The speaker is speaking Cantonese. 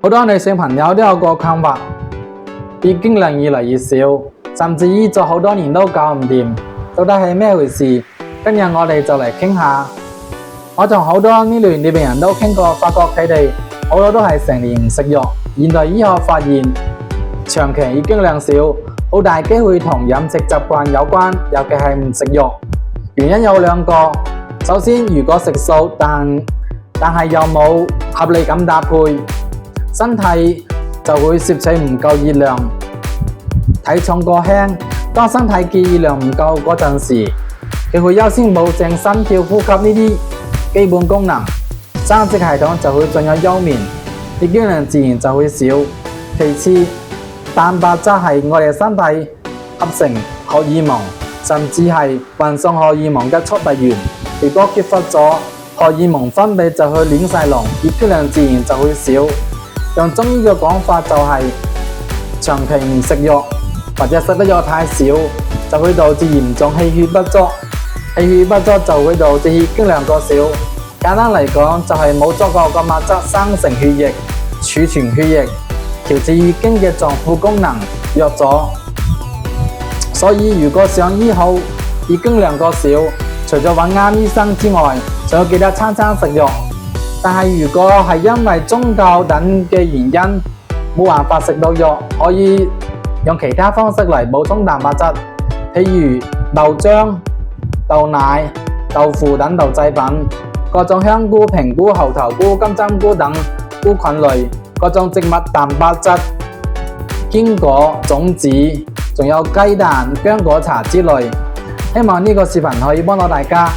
好多女性朋友都有個困惑，月經量越嚟越少，甚至醫咗好多年都搞唔掂，到底係咩回事？今日我哋就嚟傾下。我同好多呢類嘅病人都傾過，發覺佢哋好多都係成年唔食藥。現代醫學發現，長期月經量少，好大機會同飲食習慣有關，尤其係唔食肉。原因有兩個。首先，如果食素，但係又冇合理咁搭配，身體就會攝取唔夠熱量，體重過輕。當身體嘅熱量唔夠嗰陣時，佢會優先保證心跳、呼吸呢啲基本功能，生殖系統就會進入休眠，月經量自然就會少。其次，蛋白質係我哋身體合成荷爾蒙，甚至係運送荷爾蒙嘅速遞員。如果缺乏咗荷爾蒙分泌，就會亂晒龍，月經量自然就會少。用中醫嘅講法就係長期唔食藥，或者食得藥太少，就會導致嚴重氣血不足。氣血不足就會導致月經量過少。簡單嚟講，就係冇足夠嘅物質生成血液、儲存血液，調節月經嘅臟腑功能弱咗。所以如果想醫好月經量過少，除咗揾啱醫生之外，仲要記得餐餐食藥。但係如果係因為宗教等嘅原因冇辦法食到藥，可以用其他方式嚟補充蛋白質，譬如豆漿、豆奶、豆腐等豆製品，各種香菇、平菇、猴頭菇、金針菇等菇菌類，各種植物蛋白質、堅果、種子，仲有雞蛋、薑果茶之類。希望呢個視頻可以幫到大家。